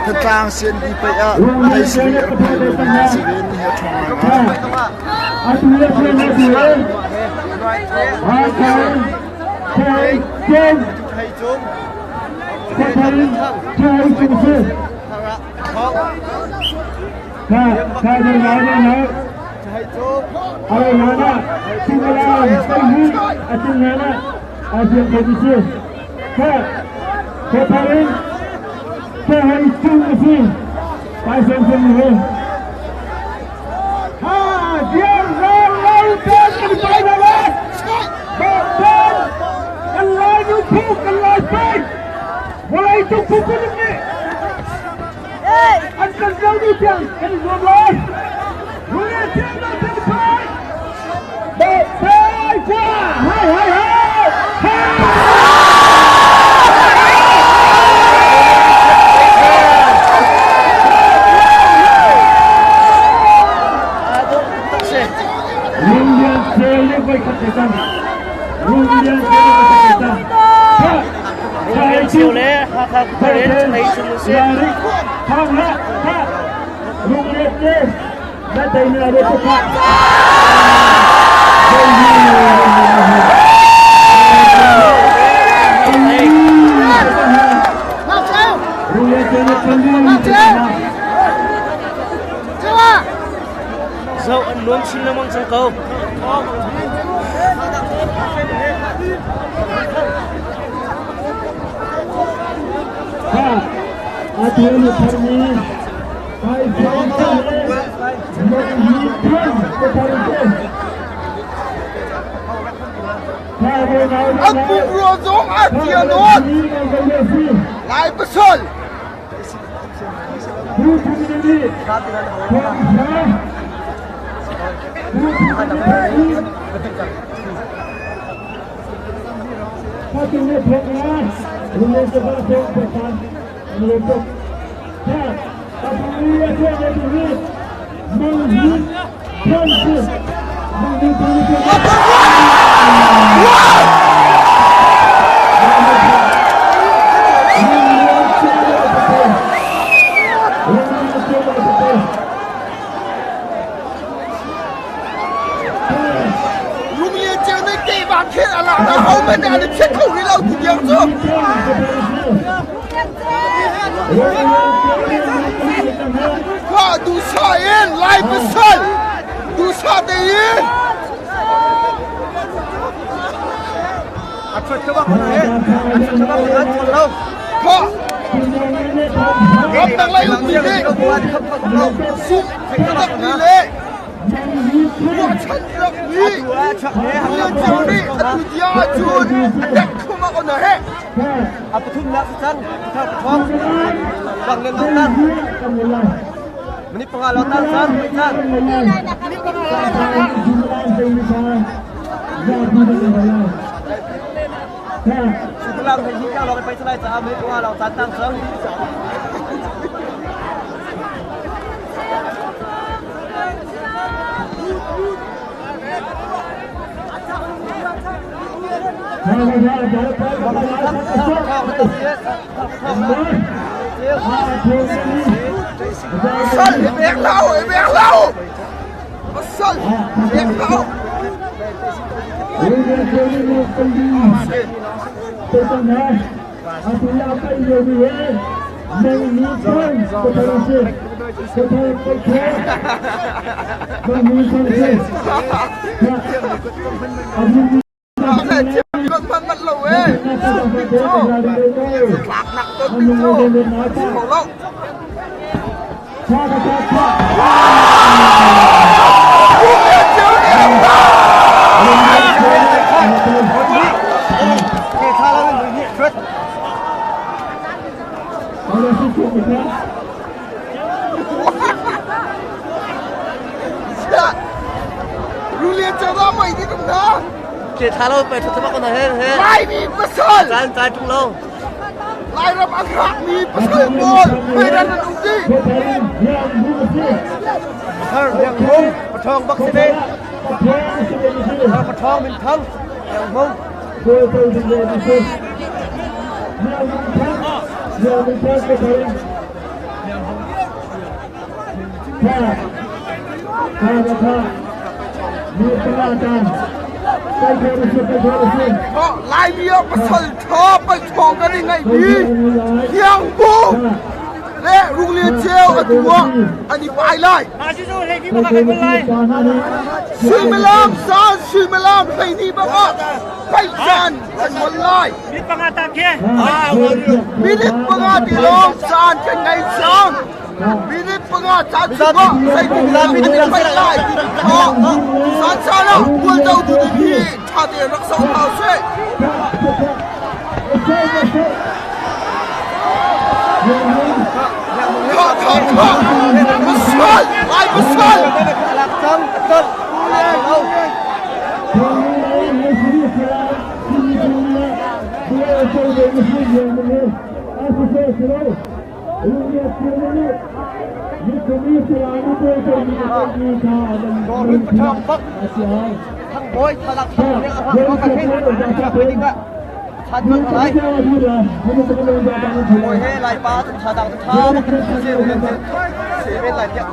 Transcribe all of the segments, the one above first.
Tentang sen di PA hai sini sirin ya Dẫu ăn nuông xin lâm ăn sân cầu. Aku berozong atianot lai besol Dusain lai besar Dusa dein Atfat ke bak mana Atfat ke bak mana Kok Gapang lai utile Sum Kedak nile Dua chandrak ni Dua juri Atu dia ajun Adak kumak ona he Apa tu nak sesan Kita potong Bang lengan Ini pengalaman san, san. Ini pengalaman. Setelah menghijau lawanไปสไลด์3เมตรว่าเราตั้งเสริมSal, ebek lau, ebek รียนเชิญให้ลูกเป็นดีเป็นปัญหาอาตุลาไปเยอะเลยไม่มีคนก็ทำเสียก็ทำไปแค่ไม่มีคนเสียอาตุลา Thế chứ con mất lâu ấy. Bình chô. Lạc nặng tôi bình chô. Khổ lâu. Rú liên cho ra mày đi cùng đó. Chị thả lâu về thật con này hết. Lại đi bất sơn. Trái trung lâu. Lại ra bác khác đi bất sơn rồi. Mày ra là đúng gì. Thằng mông, một thằng bác sĩ bên. Một thằng mình thắng. Thằng mông. Họ lại bia bất sơn thơ bất thong cái này ngày đi. Hiang bố. Lê rung liên treo ở tùa. Anh đi bài lại. Suy mê làm saan, suy mê làm thầy đi bác ạ. Phải saan, anh muốn lại. Biết bác ạ thì lòng saan cái ngày sáng. Biết bác ạ chán chú bác. Thầy cũng làm biết phải lại. Saan saan ạ, buôn dâu tụi đi. Thả tiền rắc sâu thảo xế. Besar, lại besar. Lạc xong, cơn. Lâu. Thằng bối, thằng lạc xong, có cả khi là phải đi ạ. Thật vâng lại. Ngồi hê lại ba thằng thằng thằng thằng một cái gì lên trên. Sẽ bên lại tiệm.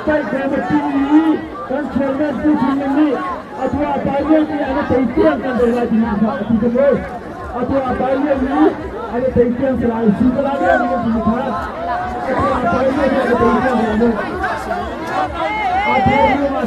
Tại sao mà tin ý con chơi lên tư trình lên đi à thua bài liên đi anh thấy tiền cần đổi lại thì mình phải thì được rồi à thua bài liên đi anh thấy tiền sẽ lại xin cái lá đi thì mình phải à thua bài liên đi anh thấy tiền sẽ lại được à thua mà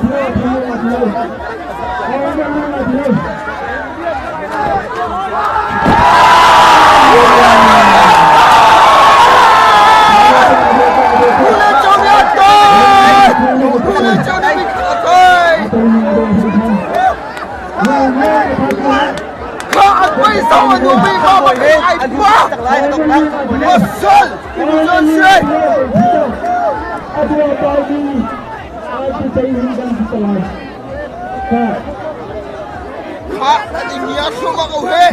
sao mà tụi mình không có cái ai quá một sơn xuyên khá là tình nghĩa xuống vào cầu hê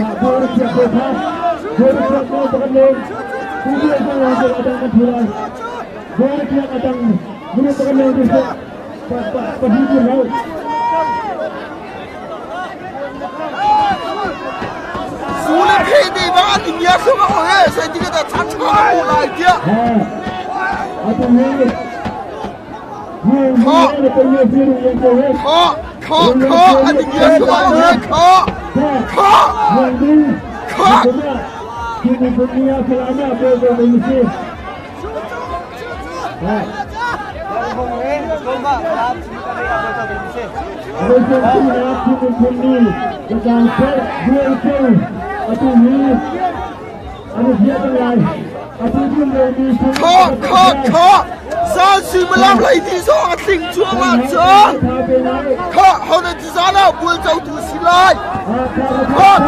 xuống lên khi đi mà tình nghĩa xuống vào cầu hê sẽ đi cái ta chán chán một lại kia khó anh tình nghĩa xuống vào cầu hê khó khó sao suy mà làm lấy thì do tình chúa mà chớ khó hôm nay thì sao nào buôn dâu tù xin lại khó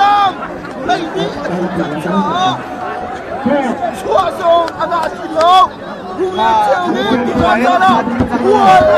样，那你正常。错送阿那西楼，不要叫你看到了，我的